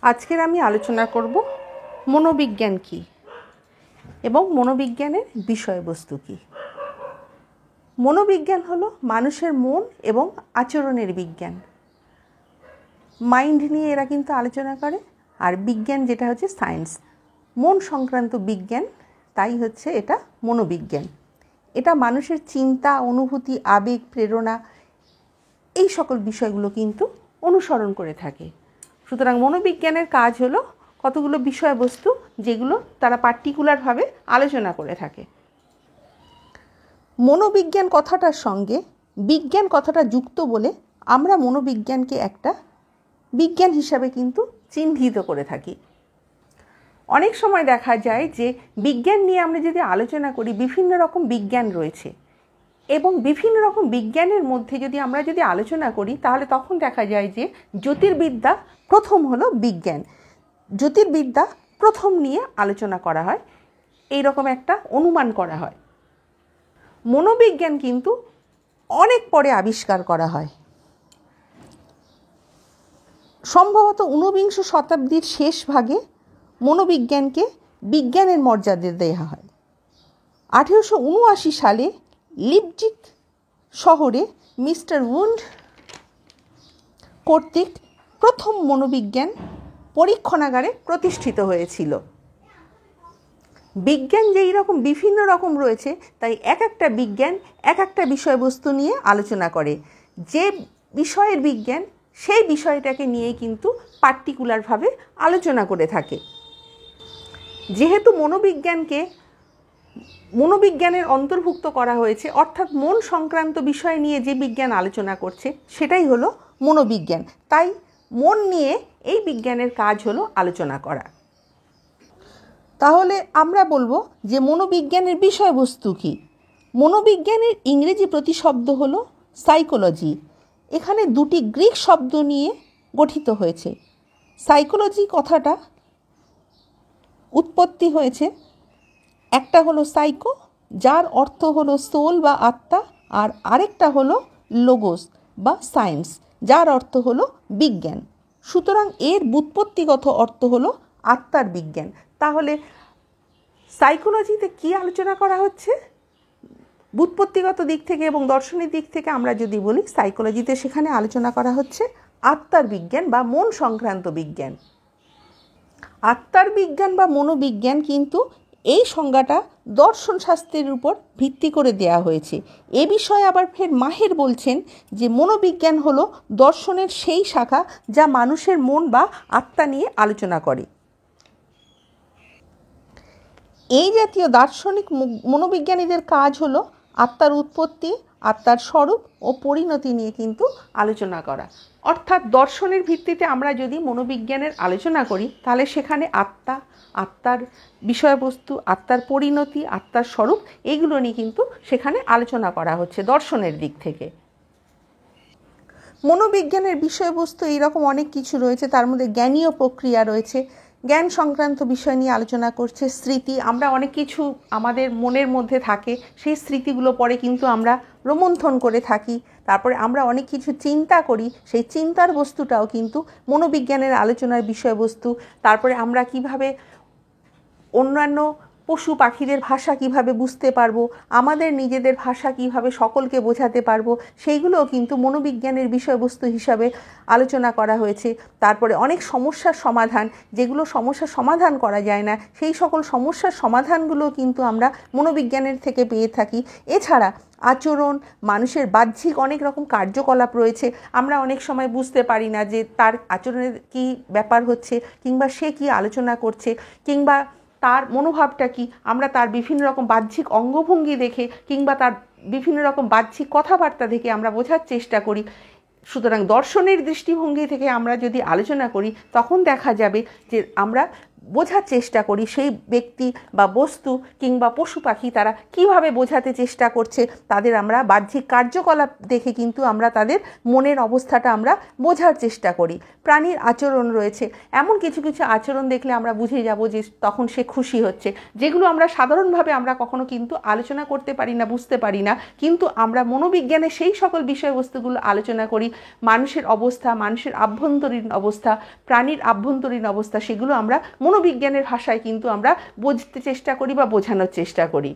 আজকের আমি আলোচনা করব মনোবিজ্ঞান কী এবং মনোবিজ্ঞানের বিষয়বস্তু কী। মনোবিজ্ঞান হলো মানুষের মন এবং আচরণের বিজ্ঞান। মাইন্ড নিয়ে এরা কিন্তু আলোচনা করে। আর বিজ্ঞান যেটা হচ্ছে সায়েন্স, মন সংক্রান্ত বিজ্ঞান, তাই হচ্ছে এটা মনোবিজ্ঞান। এটা মানুষের চিন্তা, অনুভূতি, আবেগ, প্রেরণা এই সকল বিষয়গুলো কিন্তু অনুসরণ করে থাকে। সুতরাং মনোবিজ্ঞানের কাজ হলো কতগুলো বিষয়বস্তু যেগুলো তারা পার্টিকুলারভাবে আলোচনা করে থাকে। মনোবিজ্ঞান কথাটার সঙ্গে বিজ্ঞান কথাটা যুক্ত বলে আমরা মনোবিজ্ঞানকে একটা বিজ্ঞান হিসাবে কিন্তু চিহ্নিত করে থাকি। অনেক সময় দেখা যায় যে বিজ্ঞান নিয়ে আমরা যদি আলোচনা করি, বিভিন্ন রকম বিজ্ঞান রয়েছে এবং বিভিন্ন রকম বিজ্ঞানের মধ্যে যদি আলোচনা করি, তাহলে তখন দেখা যায় যে জ্যোতির্বিদ্যা প্রথম হলো বিজ্ঞান। জ্যোতির্বিদ্যা প্রথম নিয়ে আলোচনা করা হয়, এই রকম একটা অনুমান করা হয়। মনোবিজ্ঞান কিন্তু অনেক পরে আবিষ্কার করা হয়। সম্ভবত ঊনবিংশ শতাব্দীর শেষ ভাগে মনোবিজ্ঞানকে বিজ্ঞানের মর্যাদা দেওয়া হয়। 1879 সালে লিপজিগ শহরে মিস্টার উন্ড কর্তৃক প্রথম মনোবিজ্ঞান পরীক্ষণাগারে প্রতিষ্ঠিত হয়েছিল। বিজ্ঞান যেই রকম বিভিন্ন রকম রয়েছে, তাই এক একটা বিজ্ঞান এক একটা বিষয়বস্তু নিয়ে আলোচনা করে। যে বিষয়ের বিজ্ঞান সেই বিষয়টাকে নিয়েই কিন্তু পার্টিকুলারভাবে আলোচনা করে থাকে। যেহেতু মনোবিজ্ঞানের অন্তর্ভুক্ত করা হয়েছে, অর্থাৎ মন সংক্রান্ত বিষয় নিয়ে যে বিজ্ঞান আলোচনা করছে সেটাই হলো মনোবিজ্ঞান। তাই মন নিয়ে এই বিজ্ঞানের কাজ হলো আলোচনা করা। তাহলে আমরা বলবো যে মনোবিজ্ঞানের বিষয়বস্তু কী। মনোবিজ্ঞানের ইংরেজি প্রতিশব্দ হলো সাইকোলজি। এখানে দুটি গ্রিক শব্দ নিয়ে গঠিত হয়েছে। সাইকোলজি কথাটা উৎপত্তি হয়েছে, একটা হলো সাইকো, যার অর্থ হলো সোল বা আত্মা, আর আরেকটা হলো লোগোস বা সায়েন্স, যার অর্থ হলো বিজ্ঞান। সুতরাং এর ব্যুৎপত্তিগত অর্থ হলো আত্মার বিজ্ঞান। তাহলে সাইকোলজিতে কী আলোচনা করা হচ্ছে? ব্যুৎপত্তিগত দিক থেকে এবং দর্শনের দিক থেকে আমরা যদি বলি, সাইকোলজিতে সেখানে আলোচনা করা হচ্ছে আত্মার বিজ্ঞান বা মন সংক্রান্ত বিজ্ঞান। আত্মার বিজ্ঞান বা মনোবিজ্ঞান কিন্তু এই সংজ্ঞাটা দর্শন শাস্ত্রের উপর ভিত্তি করে দেয়া হয়েছে। এ বিষয়ে আবার ফের মাহের বলছেন যে মনোবিজ্ঞান হলো দর্শনের সেই শাখা যা মানুষের মন বা আত্মা নিয়ে আলোচনা করে। এই জাতীয় দার্শনিক মনোবিজ্ঞানীদের কাজ হলো আত্মার উৎপত্তি, আত্মার স্বরূপ ও পরিণতি নিয়ে কিন্তু আলোচনা করা। অর্থাৎ দর্শনের ভিত্তিতে আমরা যদি মনোবিজ্ঞানের আলোচনা করি, তাহলে সেখানে আত্মা, আত্মার বিষয়বস্তু, আত্মার পরিণতি, আত্মার স্বরূপ এইগুলো নিয়ে কিন্তু সেখানে আলোচনা করা হচ্ছে দর্শনের দিক থেকে। মনোবিজ্ঞানের বিষয়বস্তু এইরকম অনেক কিছু রয়েছে। তার মধ্যে জ্ঞানীয় প্রক্রিয়া রয়েছে, জ্ঞান সংক্রান্ত বিষয় নিয়ে আলোচনা করছে। স্মৃতি, আমরা অনেক কিছু আমাদের মনের মধ্যে থাকে, সেই স্মৃতিগুলো পরে কিন্তু আমরা রোমন্থন করে থাকি। তারপরে আমরা অনেক কিছু চিন্তা করি, সেই চিন্তার বস্তুটাও কিন্তু মনোবিজ্ঞানের আলোচনার বিষয়বস্তু। তারপরে আমরা কিভাবে অন্যান্য পশু পাখিদের ভাষা কিভাবে বুঝতে পারবো, আমাদের নিজেদের ভাষা কিভাবে সকলকে বোঝাতে পারবো, সেইগুলোও কিন্তু মনোবিজ্ঞানের বিষয়বস্তু হিসাবে আলোচনা করা হয়েছে। তারপরে অনেক সমস্যার সমাধান, যেগুলো সমস্যার সমাধান করা যায় না, সেই সকল সমস্যার সমাধানগুলো কিন্তু আমরা মনোবিজ্ঞানের থেকে পেয়ে থাকি। এছাড়া আচরণ, মানুষের বাহ্যিক অনেক রকম কার্যকলাপ রয়েছে, আমরা অনেক সময় বুঝতে পারি না যে তার আচরণের কী ব্যাপার হচ্ছে, কিংবা সে কী আলোচনা করছে, কিংবা তার মনোভাবটা কি। আমরা তার বিভিন্ন রকম বাহ্যিক অঙ্গভঙ্গি দেখে কিংবা তার বিভিন্ন রকম বাহ্যিক কথাবার্তা দেখে আমরা বোঝার চেষ্টা করি। সুতরাং দর্শনের দৃষ্টিভঙ্গি থেকে আমরা যদি আলোচনা করি, তখন দেখা যাবে যে আমরা বোঝার চেষ্টা করি সেই ব্যক্তি বা বস্তু কিংবা পশু পাখি তারা কিভাবে বোঝাতে চেষ্টা করছে, তাদের আমরা বাহ্যিক কার্যকলাপ দেখে কিন্তু আমরা তাদের মনের অবস্থাটা আমরা বোঝার চেষ্টা করি। প্রাণীর আচরণ রয়েছে, এমন কিছু কিছু আচরণ দেখলে আমরা বুঝে যাব যে তখন সে খুশি হচ্ছে, যেগুলো আমরা সাধারণভাবে আমরা কখনো কিন্তু আলোচনা করতে পারি না, বুঝতে পারি না, কিন্তু আমরা মনোবিজ্ঞানে সেই সকল বিষয়বস্তুগুলো আলোচনা করি। মানুষের অবস্থা, মানুষের আভ্যন্তরীণ অবস্থা, প্রাণীর আভ্যন্তরীণ অবস্থা, সেগুলো আমরা মনোবিজ্ঞানের ভাষায় কিন্তু আমরা বুঝতে চেষ্টা করি বা বোঝানোর চেষ্টা করি।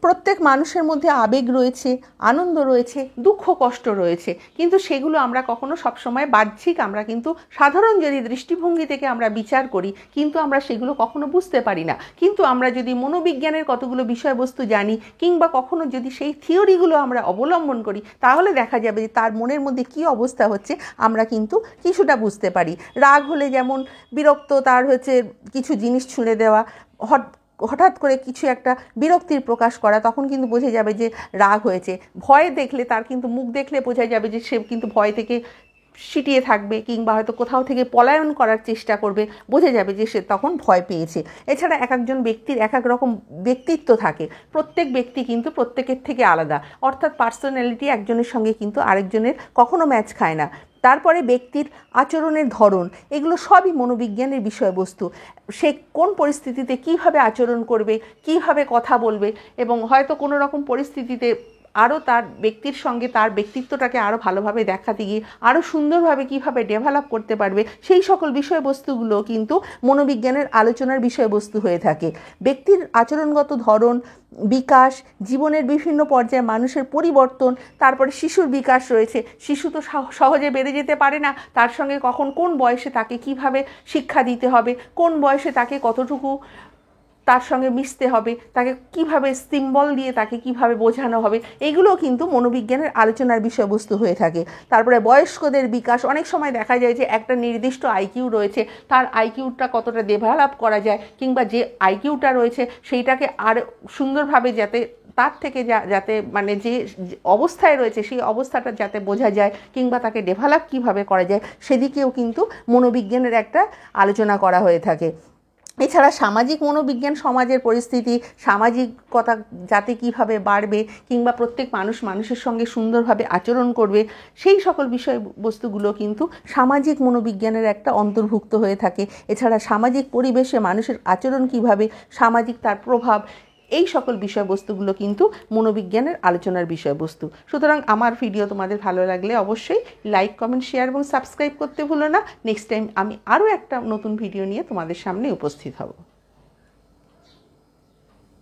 প্রত্যেক মানুষের মধ্যে আবেগ রয়েছে, আনন্দ রয়েছে, দুঃখ কষ্ট রয়েছে, কিন্তু সেগুলো আমরা কখনো সবসময় বাহ্যিক আমরা কিন্তু সাধারণ যদি দৃষ্টিভঙ্গি থেকে আমরা বিচার করি, কিন্তু আমরা সেগুলো কখনো বুঝতে পারি না। কিন্তু আমরা যদি মনোবিজ্ঞানের কতগুলো বিষয়বস্তু জানি কিংবা কখনো যদি সেই থিওরিগুলো আমরা অবলম্বন করি, তাহলে দেখা যাবে যে তার মনের মধ্যে কী অবস্থা হচ্ছে আমরা কিন্তু কিছুটা বুঝতে পারি। রাগ হলে যেমন বিরক্ত, তার হচ্ছে কিছু জিনিস ছুঁড়ে দেওয়া, হঠাৎ করে কিছু একটা বিরক্তির প্রকাশ করা, তখন কিন্তু বোঝা যাবে যে রাগ হয়েছে। ভয় দেখলে তার কিন্তু মুখ দেখলে বোঝা যাবে যে সে কিন্তু ভয় থেকে সিটিয়ে থাকবে কিংবা হয়তো কোথাও থেকে পলায়ন করার চেষ্টা করবে, বোঝা যাবে যে সে তখন ভয় পেয়েছে। এছাড়া এক একজন ব্যক্তির এক এক রকম ব্যক্তিত্ব থাকে, প্রত্যেক ব্যক্তি কিন্তু প্রত্যেকের থেকে আলাদা, অর্থাৎ পার্সোনালিটি একজনের সঙ্গে কিন্তু আরেকজনের কখনো ম্যাচ খায় না। তারপরে ব্যক্তির আচরণের ধরন, এগুলো সবই মনোবিজ্ঞানের বিষয়বস্তু। সে কোন পরিস্থিতিতে কিভাবে আচরণ করবে, কিভাবে কথা বলবে, এবং হয়তো কোনো রকম পরিস্থিতিতে আরও তার ব্যক্তির সঙ্গে তার ব্যক্তিত্বটাকে আরও ভালোভাবে দেখাতে গিয়ে আরও সুন্দরভাবে কিভাবে ডেভেলপ করতে পারবে, সেই সকল বিষয়বস্তুগুলো কিন্তু মনোবিজ্ঞানের আলোচনার বিষয়বস্তু হয়ে থাকে। ব্যক্তির আচরণগত ধরন, বিকাশ, জীবনের বিভিন্ন পর্যায়ে মানুষের পরিবর্তন, তারপরে শিশুর বিকাশ রয়েছে। শিশু তো সহজে বেড়ে যেতে পারে না, তার সঙ্গে কখন কোন বয়সে তাকে কিভাবে শিক্ষা দিতে হবে, কোন বয়সে তাকে কতটুকু তার সঙ্গে মিশতে হবে, তাকে কিভাবে সিম্বল দিয়ে তাকে কিভাবে বোঝানো হবে, এগুলোও কিন্তু মনোবিজ্ঞানের আলোচনার বিষয়বস্তু হয়ে থাকে। তারপরে বয়স্কদের বিকাশ, অনেক সময় দেখা যায় যে একটা নির্দিষ্ট আইকিউ রয়েছে, তার আইকিউটা কতটা ডেভেলপ করা যায়, কিংবা যে আইকিউটা রয়েছে সেইটাকে আর সুন্দরভাবে যাতে তার থেকে যাতে মানে যে অবস্থায় রয়েছে সেই অবস্থাটা যাতে বোঝা যায় কিংবা তাকে ডেভেলপ কিভাবে করা যায়, সেদিকেও কিন্তু মনোবিজ্ঞানের একটা আলোচনা করা হয়ে থাকে। এছাড়া সামাজিক মনোবিজ্ঞান, সমাজের পরিস্থিতি, সামাজিকতা যাতে কিভাবে বাড়বে কিংবা প্রত্যেক মানুষ মানুষের সঙ্গে সুন্দরভাবে আচরণ করবে, সেই সকল বিষয়বস্তুগুলো কিন্তু সামাজিক মনোবিজ্ঞানের একটা অন্তর্ভুক্ত হয়ে থাকে। এছাড়া সামাজিক পরিবেশে মানুষের আচরণ কিভাবে, সামাজিক তার প্রভাব, এই সকল বিষয়বস্তুগুলো কিন্তু মনোবিজ্ঞানের আলোচনার বিষয়বস্তু। সুতরাং আমার ভিডিও তোমাদের ভালো লাগলে অবশ্যই লাইক, কমেন্ট, শেয়ার এবং সাবস্ক্রাইব করতে ভুলো না। নেক্সট টাইম আমি আরও একটা নতুন ভিডিও নিয়ে তোমাদের সামনে উপস্থিত হব।